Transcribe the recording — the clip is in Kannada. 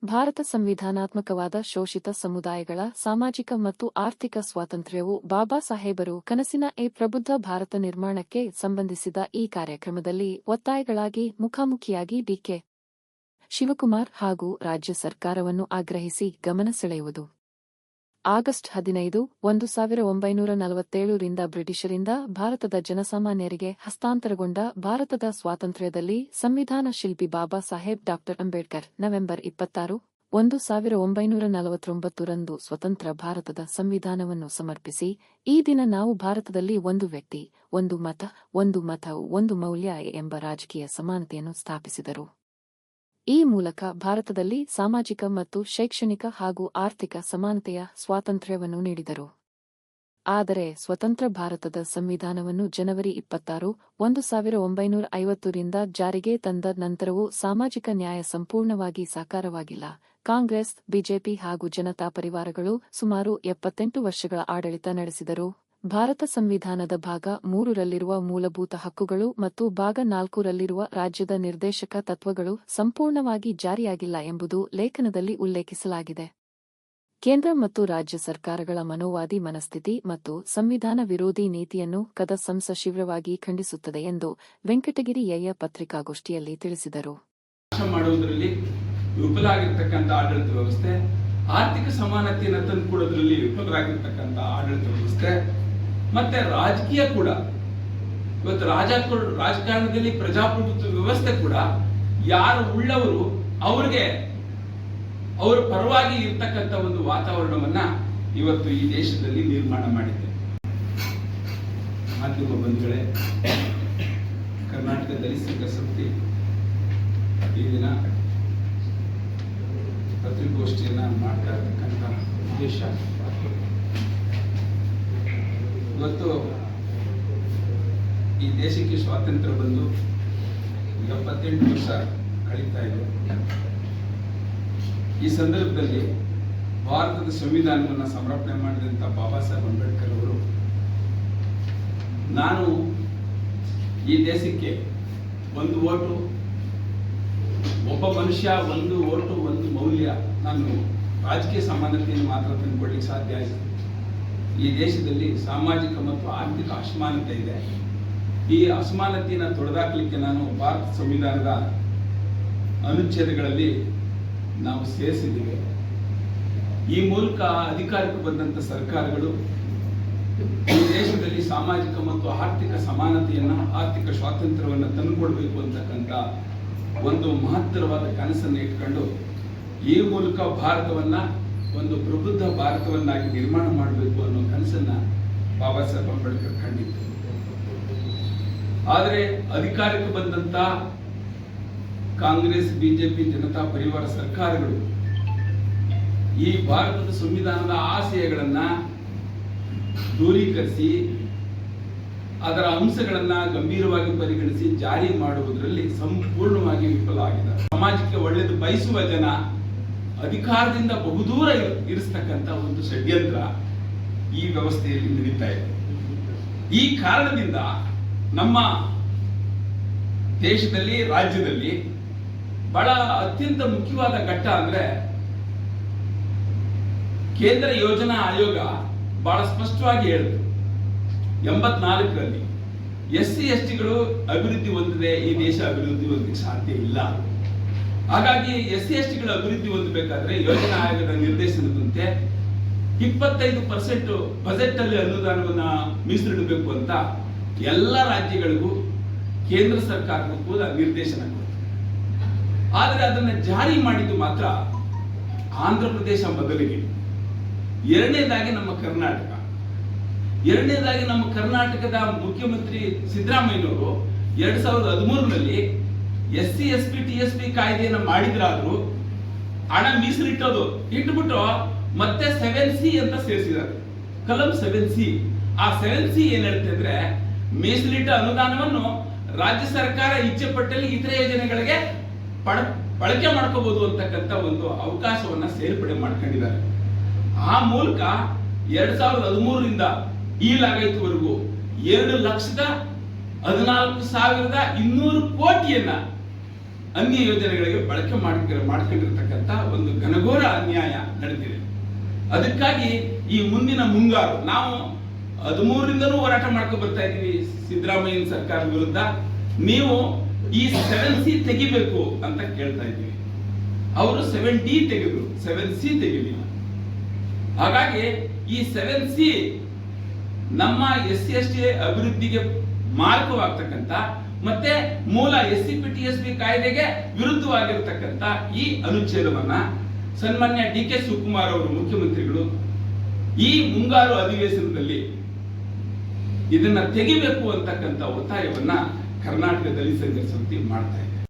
ಭಾರತ ಸಂವಿಧಾನಾತ್ಮಕವಾದ ಶೋಷಿತ ಸಮುದಾಯಗಳ ಸಾಮಾಜಿಕ ಮತ್ತು ಆರ್ಥಿಕ ಸ್ವಾತಂತ್ರ್ಯವು ಬಾಬಾ ಸಾಹೇಬರು ಕನಸಿನ ಪ್ರಬುದ್ಧ ಭಾರತ ನಿರ್ಮಾಣಕ್ಕೆ ಸಂಬಂಧಿಸಿದ ಈ ಕಾರ್ಯಕ್ರಮದಲ್ಲಿ ಒತ್ತಾಯಗಳಾಗಿ ಮುಖಾಮುಖಿಯಾಗಿ ಡಿಕೆ ಶಿವಕುಮಾರ್ ಹಾಗೂ ರಾಜ್ಯ ಸರ್ಕಾರವನ್ನು ಆಗ್ರಹಿಸಿ ಗಮನ ಸೆಳೆಯುವುದು. ಆಗಸ್ಟ್ 15, 1947 ರಿಂದ ಬ್ರಿಟಿಷರಿಂದ ಭಾರತದ ಜನಸಾಮಾನ್ಯರಿಗೆ ಹಸ್ತಾಂತರಗೊಂಡ ಭಾರತದ ಸ್ವಾತಂತ್ರ್ಯದಲ್ಲಿ ಸಂವಿಧಾನ ಶಿಲ್ಪಿ ಬಾಬಾ ಸಾಹೇಬ್ ಡಾ. ಅಂಬೇಡ್ಕರ್ ನವೆಂಬರ್ 26, 1949 ರಂದು ಸ್ವತಂತ್ರ ಭಾರತದ ಸಂವಿಧಾನವನ್ನು ಸಮರ್ಪಿಸಿ, ಈ ದಿನ ನಾವು ಭಾರತದಲ್ಲಿ ಒಂದು ವ್ಯಕ್ತಿ, ಒಂದು ಮತ, ಒಂದು ಮತವು ಒಂದು ಮೌಲ್ಯ ಎಂಬ ರಾಜಕೀಯ ಸಮಾನತೆಯನ್ನು ಸ್ಥಾಪಿಸಿದರು. ಈ ಮೂಲಕ ಭಾರತದಲ್ಲಿ ಸಾಮಾಜಿಕ ಮತ್ತು ಶೈಕ್ಷಣಿಕ ಹಾಗೂ ಆರ್ಥಿಕ ಸಮಾನತೆಯ ಸ್ವಾತಂತ್ರ್ಯವನ್ನು ನೀಡಿದರು. ಆದರೆ ಸ್ವತಂತ್ರ ಭಾರತದ ಸಂವಿಧಾನವನ್ನು ಜನವರಿ 26, 1950 ರಿಂದ ಜಾರಿಗೆ ತಂದ ನಂತರವೂ ಸಾಮಾಜಿಕ ನ್ಯಾಯ ಸಂಪೂರ್ಣವಾಗಿ ಸಾಕಾರವಾಗಿಲ್ಲ. ಕಾಂಗ್ರೆಸ್, ಬಿಜೆಪಿ ಹಾಗೂ ಜನತಾ ಪರಿವಾರಗಳು ಸುಮಾರು 78 ವರ್ಷಗಳ ಆಡಳಿತ ನಡೆಸಿದರು. ಭಾರತ ಸಂವಿಧಾನದ ಭಾಗ 3 ರಲ್ಲಿರುವ ಮೂಲಭೂತ ಹಕ್ಕುಗಳು ಮತ್ತು ಭಾಗ 4 ರಲ್ಲಿರುವ ರಾಜ್ಯದ ನಿರ್ದೇಶಕ ತತ್ವಗಳು ಸಂಪೂರ್ಣವಾಗಿ ಜಾರಿಯಾಗಿಲ್ಲ ಎಂಬುದು ಲೇಖನದಲ್ಲಿ ಉಲ್ಲೇಖಿಸಲಾಗಿದೆ. ಕೇಂದ್ರ ಮತ್ತು ರಾಜ್ಯ ಸರ್ಕಾರಗಳ ಮನೋವಾದಿ ಮನಸ್ಥಿತಿ ಮತ್ತು ಸಂವಿಧಾನ ವಿರೋಧಿ ನೀತಿಯನ್ನು ಕದ ಶೀವ್ರವಾಗಿ ಖಂಡಿಸುತ್ತದೆ ಎಂದು ವೆಂಕಟಗಿರಿಯಯ್ಯ ಪತ್ರಿಕಾಗೋಷ್ಠಿಯಲ್ಲಿ ತಿಳಿಸಿದರು. ಮಾಡುವುದರಲ್ಲಿ ವಿಫಲವಾಗಿರತಕ್ಕಂಥ ಆಡಳಿತ ವ್ಯವಸ್ಥೆ, ಆರ್ಥಿಕ ಸಮಾನತೆಯನ್ನು ತಂದುಕೊಡೋದ್ರಲ್ಲಿ ವಿಫಲರಾಗಿರ್ತಕ್ಕಂಥ ಆಡಳಿತ ವ್ಯವಸ್ಥೆ, ಮತ್ತೆ ರಾಜಕೀಯ ಕೂಡ ಇವತ್ತು ರಾಜಕಾರಣದಲ್ಲಿ ಪ್ರಜಾಪ್ರಭುತ್ವ ವ್ಯವಸ್ಥೆ ಕೂಡ ಯಾರು ಉಳ್ಳವರು ಅವರಿಗೆ ಅವರ ಪರವಾಗಿ ಇರ್ತಕ್ಕಂಥ ಒಂದು ವಾತಾವರಣವನ್ನ ಇವತ್ತು ಈ ದೇಶದಲ್ಲಿ ನಿರ್ಮಾಣ ಮಾಡಿದೆ. ಮಾಧ್ಯಮ ಬಂಧುಗಳೇ, ಕರ್ನಾಟಕ ದಲಿತ ಸಂಘ ಸಮಿತಿ ಈ ದಿನ ಪತ್ರಿಕಾಗೋಷ್ಠಿಯನ್ನ ಮಾಡ್ತಾ ಇರ್ತಕ್ಕಂಥ ಉದ್ದೇಶ, ಇವತ್ತು ಈ ದೇಶಕ್ಕೆ ಸ್ವಾತಂತ್ರ್ಯ ಬಂದು 78 ವರ್ಷ ಕಳೀತಾ ಇದೆ. ಈ ಸಂದರ್ಭದಲ್ಲಿ ಭಾರತದ ಸಂವಿಧಾನವನ್ನು ಸಮರ್ಪಣೆ ಮಾಡಿದಂಥ ಬಾಬಾ ಸಾಹೇಬ್ ಅಂಬೇಡ್ಕರ್ ಅವರು, ನಾನು ಈ ದೇಶಕ್ಕೆ ಒಂದು ಓಟು, ಒಬ್ಬ ಮನುಷ್ಯ ಒಂದು ಓಟು ಒಂದು ಮೌಲ್ಯ, ನಾನು ರಾಜಕೀಯ ಸಮಾನತೆಯನ್ನು ಮಾತ್ರ ತಂದುಕೊಳ್ಳಿಕ್ಕೆ ಸಾಧ್ಯ ಆಯಿತು. ಈ ದೇಶದಲ್ಲಿ ಸಾಮಾಜಿಕ ಮತ್ತು ಆರ್ಥಿಕ ಅಸಮಾನತೆ ಇದೆ. ಈ ಅಸಮಾನತೆಯನ್ನು ತೊಡೆದಾಕಲಿಕ್ಕೆ ನಾನು ಭಾರತ ಸಂವಿಧಾನದ ಅನುಚ್ಛೇದಗಳಲ್ಲಿ ನಾವು ಸೇರಿಸಿದ್ದೇವೆ. ಈ ಮೂಲಕ ಅಧಿಕಾರಕ್ಕೆ ಬಂದಂಥ ಸರ್ಕಾರಗಳು ಈ ದೇಶದಲ್ಲಿ ಸಾಮಾಜಿಕ ಮತ್ತು ಆರ್ಥಿಕ ಸಮಾನತೆಯನ್ನು, ಆರ್ಥಿಕ ಸ್ವಾತಂತ್ರ್ಯವನ್ನು ತಂದುಕೊಡ್ಬೇಕು ಅಂತಕ್ಕಂಥ ಒಂದು ಮಹತ್ತರವಾದ ಕನಸನ್ನು ಇಟ್ಕೊಂಡು ಈ ಮೂಲಕ ಭಾರತವನ್ನ ಒಂದು ಪ್ರಬುದ್ಧ ಭಾರತವನ್ನಾಗಿ ನಿರ್ಮಾಣ ಮಾಡಬೇಕು ಅನ್ನೋ ಕನಸನ್ನ ಬಾಬಾ ಸಾಹೇಬ್ ಅಂಬೇಡ್ಕರ್ ಕಂಡಿತ್ತು. ಆದರೆ ಅಧಿಕಾರಕ್ಕೆ ಬಂದಂತ ಕಾಂಗ್ರೆಸ್, ಬಿಜೆಪಿ, ಜನತಾ ಪರಿವಾರ ಸರ್ಕಾರಗಳು ಈ ಭಾರತದ ಸಂವಿಧಾನದ ಆಶಯಗಳನ್ನ ದೂರೀಕರಿಸಿ ಅದರ ಅಂಶಗಳನ್ನ ಗಂಭೀರವಾಗಿ ಪರಿಗಣಿಸಿ ಜಾರಿ ಮಾಡುವುದರಲ್ಲಿ ಸಂಪೂರ್ಣವಾಗಿ ವಿಫಲ ಆಗಿದೆ. ಸಮಾಜಕ್ಕೆ ಒಳ್ಳೆಯದು ಬಯಸುವ ಜನ ಅಧಿಕಾರದಿಂದ ಬಹುದೂರ ಇರಿಸ್ತಕ್ಕಂಥ ಒಂದು ಷಡ್ಯಂತ್ರ ಈ ವ್ಯವಸ್ಥೆಯಲ್ಲಿ ನಡೀತಾ ಇದೆ. ಈ ಕಾರಣದಿಂದ ನಮ್ಮ ದೇಶದಲ್ಲಿ, ರಾಜ್ಯದಲ್ಲಿ ಬಹಳ ಅತ್ಯಂತ ಮುಖ್ಯವಾದ ಘಟ್ಟ ಅಂದ್ರೆ, ಕೇಂದ್ರ ಯೋಜನಾ ಆಯೋಗ ಬಹಳ ಸ್ಪಷ್ಟವಾಗಿ ಹೇಳಿತು 84ರಲ್ಲಿ SC STಗಳು ಅಭಿವೃದ್ಧಿ ಹೊಂದಿದೆ, ಈ ದೇಶ ಅಭಿವೃದ್ಧಿ ಹೊಂದಲಿಕ್ಕೆ ಸಾಧ್ಯ ಇಲ್ಲ. ಹಾಗಾಗಿ SC STಗಳು ಅಭಿವೃದ್ಧಿ ಹೊಂದಬೇಕಾದ್ರೆ ಯೋಜನಾ ಆಯೋಗದ ನಿರ್ದೇಶನದಂತೆ 25% ಬಜೆಟ್ ಅಲ್ಲಿ ಅನುದಾನವನ್ನ ಮೀಸಲಿಡಬೇಕು ಅಂತ ಎಲ್ಲ ರಾಜ್ಯಗಳಿಗೂ ಕೇಂದ್ರ ಸರ್ಕಾರಕ್ಕೂ ಕೂಡ ನಿರ್ದೇಶನ ಕೊಟ್ಟಿದೆ. ಆದರೆ ಅದನ್ನ ಜಾರಿ ಮಾಡಿದ್ದು ಮಾತ್ರ ಆಂಧ್ರ ಪ್ರದೇಶ ಮೊದಲಿಗೆ, ಎರಡನೇದಾಗಿ ನಮ್ಮ ಕರ್ನಾಟಕ. ಎರಡನೇದಾಗಿ ನಮ್ಮ ಕರ್ನಾಟಕದ ಮುಖ್ಯಮಂತ್ರಿ ಸಿದ್ದರಾಮಯ್ಯನವರು 2013ರಲ್ಲಿ SC ST TSP ಕಾಯ್ದೆಯನ್ನು ಮಾಡಿದ್ರಾದ್ರೂ ಹಣ ಮೀಸಲಿಟ್ಟೋದು ಇಟ್ಬಿಟ್ಟು ಮತ್ತೆ 7C ಅಂತ ಸೇರಿಸಿದ್ದಾರೆ, ಕಲಂ 7C. ಆ 7C ಏನ್ ಹೇಳುತ್ತೆ ಅಂದ್ರೆ, ಮೀಸಲಿಟ್ಟ ಅನುದಾನವನ್ನು ರಾಜ್ಯ ಸರ್ಕಾರ ಇಚ್ಛೆ ಪಟ್ಟಲ್ಲಿ ಇತರೆ ಯೋಜನೆಗಳಿಗೆ ಬಳಕೆ ಮಾಡ್ಕೋಬಹುದು ಅಂತಕ್ಕಂಥ ಒಂದು ಅವಕಾಶವನ್ನ ಸೇರ್ಪಡೆ ಮಾಡ್ಕೊಂಡಿದ್ದಾರೆ. ಆ ಮೂಲಕ 2013ರಿಂದ ಈಲಾಗೈತುವರೆಗೂ 2,14,200 ಕೋಟಿಯನ್ನ ಅನ್ಯ ಯೋಜನೆಗಳಿಗೆ ಬಳಕೆ ಮಾಡ್ಕೊಂಡಿರ್ತಕ್ಕಂಥ ಒಂದು ಅನ್ಯಾಯ ನಡೆದಿದೆ. ಅದಕ್ಕಾಗಿ ಈ ಮುಂದಿನ ಮುಂಗಾರು ನಾವು 13ರಿಂದನೂ ಹೋರಾಟ ಮಾಡ್ಕೊಂಡು ಬರ್ತಾ ಇದೀವಿ ಸಿದ್ದರಾಮಯ್ಯ ಸರ್ಕಾರದ ವಿರುದ್ಧ. ನೀವು ಈ 7C ತೆಗಿಬೇಕು ಅಂತ ಕೇಳ್ತಾ ಇದ್ದೀವಿ. ಅವರು 7D ತೆಗೆದ್ರು, 7C ತೆಗಿಲಿಲ್ಲ. ಹಾಗಾಗಿ ಈ 7C ನಮ್ಮ SC/ST ಅಭಿವೃದ್ಧಿಗೆ ಮಾರಕವಾಗ್ತಕ್ಕಂಥ ಮತ್ತೆ ಮೂಲ SC/PTSB ಕಾಯ್ದೆಗೆ ವಿರುದ್ಧವಾಗಿರ್ತಕ್ಕಂಥ ಈ ಅನುಚ್ಛೇದವನ್ನ ಸನ್ಮಾನ್ಯ DK ಶಿವಕುಮಾರ್ ಅವರು ಮುಖ್ಯಮಂತ್ರಿಗಳು ಈ ಮುಂಗಾರು ಅಧಿವೇಶನದಲ್ಲಿ ಇದನ್ನ ತೆಗಿಬೇಕು ಅಂತಕ್ಕಂಥ ಒತ್ತಾಯವನ್ನ ಕರ್ನಾಟಕ ದಲಿತ ಸಂಘರ್ಷ ಸಮಿತಿ ಮಾಡ್ತಾ ಇದೆ.